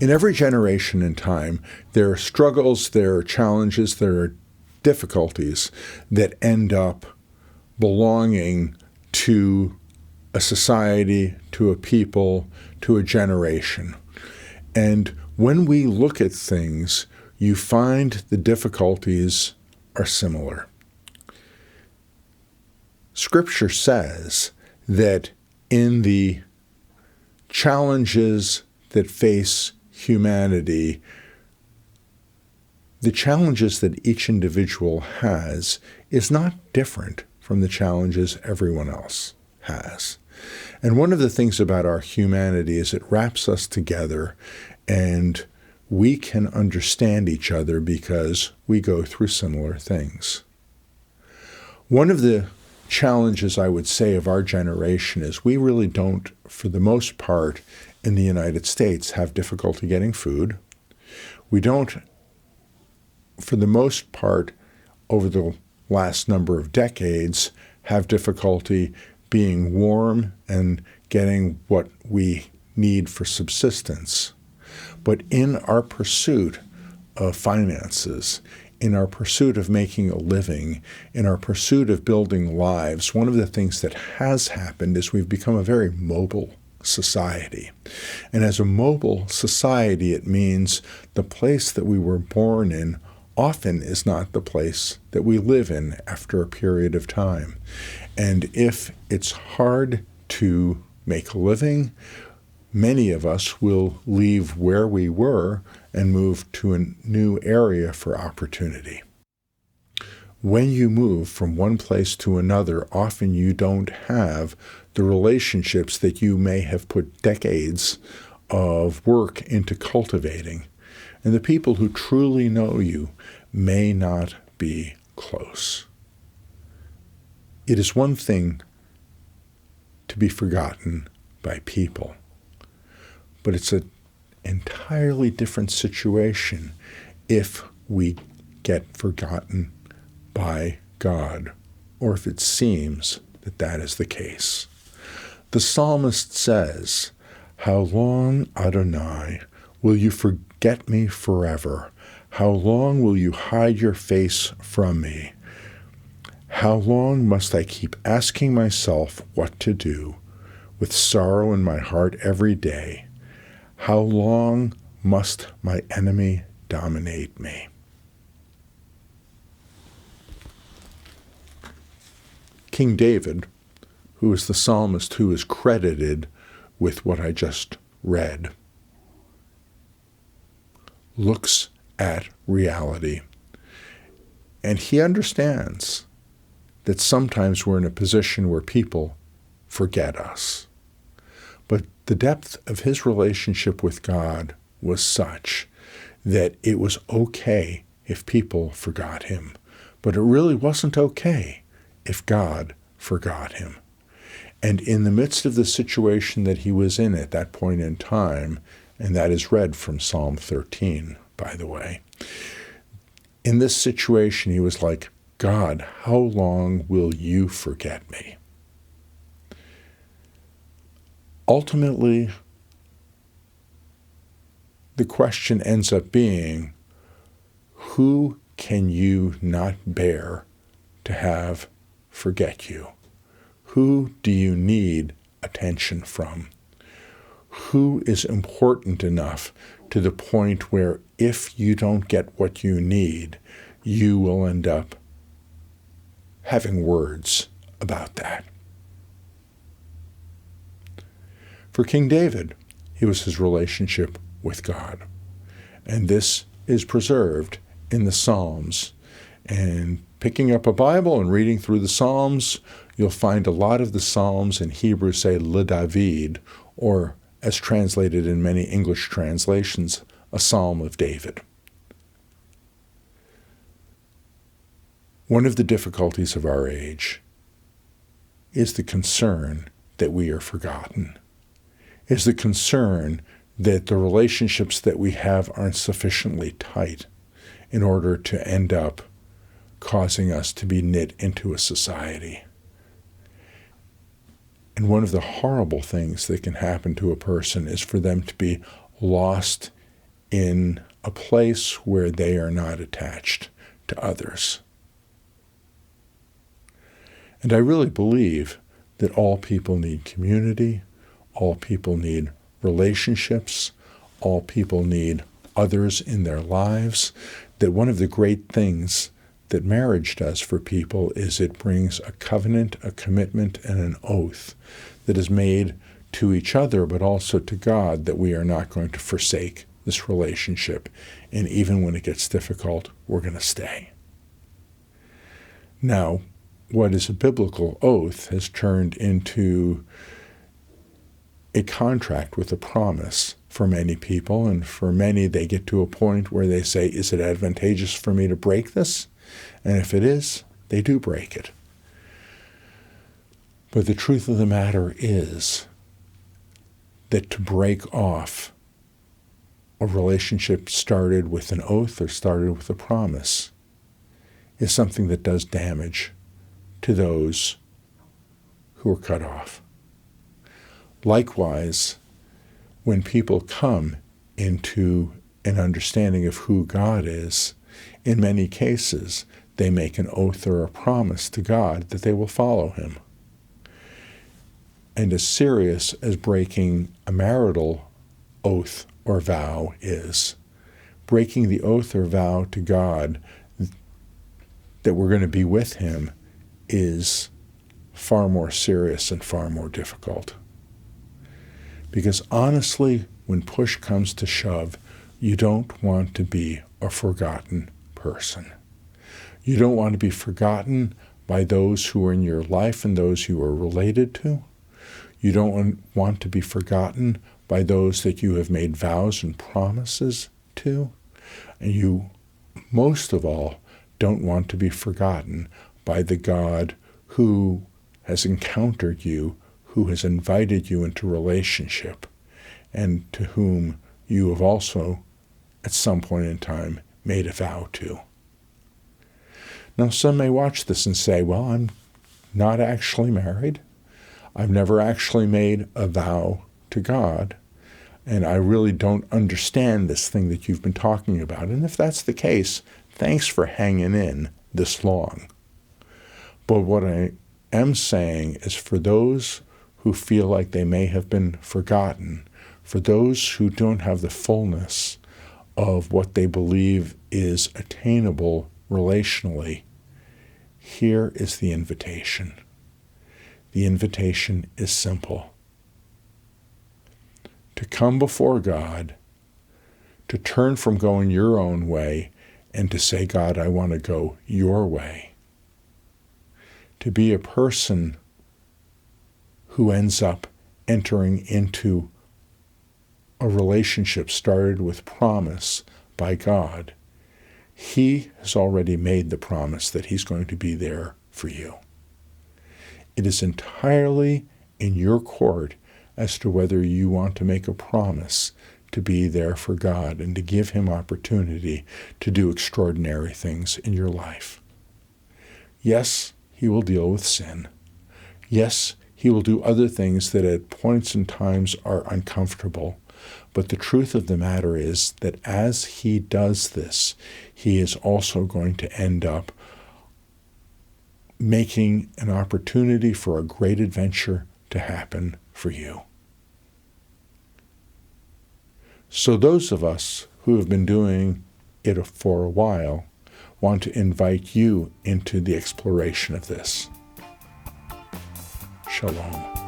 In every generation and time, there are struggles, there are challenges, there are difficulties that end up belonging to a society, to a people, to a generation. And when we look at things, you find the difficulties are similar. Scripture says that in the challenges that face humanity, the challenges that each individual has is not different from the challenges everyone else has. And one of the things about our humanity is it wraps us together, and we can understand each other because we go through similar things. One of the challenges, I would say, of our generation is we really don't, for the most part, in the United States, have difficulty getting food. We don't, for the most part, over the last number of decades, have difficulty being warm and getting what we need for subsistence. But in our pursuit of finances, in our pursuit of making a living, in our pursuit of building lives, one of the things that has happened is we've become a very mobile society. And as a mobile society, it means the place that we were born in often is not the place that we live in after a period of time. And if it's hard to make a living, many of us will leave where we were and move to a new area for opportunity. When you move from one place to another, often you don't have the relationships that you may have put decades of work into cultivating. And the people who truly know you may not be close. It is one thing to be forgotten by people, but it's an entirely different situation if we get forgotten by God, or if it seems that that is the case. The psalmist says, "How long, Adonai, will you forget me forever? How long will you hide your face from me? How long must I keep asking myself what to do, with sorrow in my heart every day? How long must my enemy dominate me?" King David, who is the psalmist who is credited with what I just read, looks at reality, and he understands that sometimes we're in a position where people forget us. But the depth of his relationship with God was such that it was okay if people forgot him, but it really wasn't okay if God forgot him. And in the midst of the situation that he was in at that point in time, and that is read from Psalm 13, by the way, in this situation he was like, "God, how long will you forget me?" Ultimately, the question ends up being, who can you not bear to have forget you? Who do you need attention from? Who is important enough to the point where if you don't get what you need, you will end up having words about that? For King David, it was his relationship with God. And this is preserved in the Psalms. And picking up a Bible and reading through the Psalms, you'll find a lot of the Psalms in Hebrew say Le David, or as translated in many English translations, a Psalm of David. One of the difficulties of our age is the concern that we are forgotten, is the concern that the relationships that we have aren't sufficiently tight in order to end up causing us to be knit into a society. And one of the horrible things that can happen to a person is for them to be lost in a place where they are not attached to others. And I really believe that all people need community, all people need relationships, all people need others in their lives, that one of the great things that marriage does for people is it brings a covenant, a commitment, and an oath that is made to each other, but also to God, that we are not going to forsake this relationship. And even when it gets difficult, we're going to stay. Now, what is a biblical oath has turned into a contract with a promise for many people, and for many they get to a point where they say, is it advantageous for me to break this? And if it is, they do break it. But the truth of the matter is that to break off a relationship started with an oath or started with a promise is something that does damage to those who are cut off. Likewise, when people come into an understanding of who God is, in many cases, they make an oath or a promise to God that they will follow him. And as serious as breaking a marital oath or vow is, breaking the oath or vow to God that we're going to be with him is far more serious and far more difficult. Because honestly, when push comes to shove, you don't want to be a forgotten person. You don't want to be forgotten by those who are in your life and those you are related to. You don't want to be forgotten by those that you have made vows and promises to. And you, most of all, don't want to be forgotten by the God who has encountered you, who has invited you into relationship, and to whom you have also, at some point in time, made a vow to. Now, some may watch this and say, well, I'm not actually married. I've never actually made a vow to God, and I really don't understand this thing that you've been talking about. And if that's the case, thanks for hanging in this long. But what I am saying is, for those who feel like they may have been forgotten, for those who don't have the fullness of what they believe is attainable relationally, here is the invitation. The invitation is simple. To come before God, to turn from going your own way, and to say, God, I want to go your way. To be a person who ends up entering into a relationship started with promise by God. He has already made the promise that he's going to be there for you. It is entirely in your court as to whether you want to make a promise to be there for God and to give him opportunity to do extraordinary things in your life. Yes, he will deal with sin. Yes, he will do other things that at points and times are uncomfortable. But the truth of the matter is that as he does this, he is also going to end up making an opportunity for a great adventure to happen for you. So those of us who have been doing it for a while want to invite you into the exploration of this. Shalom.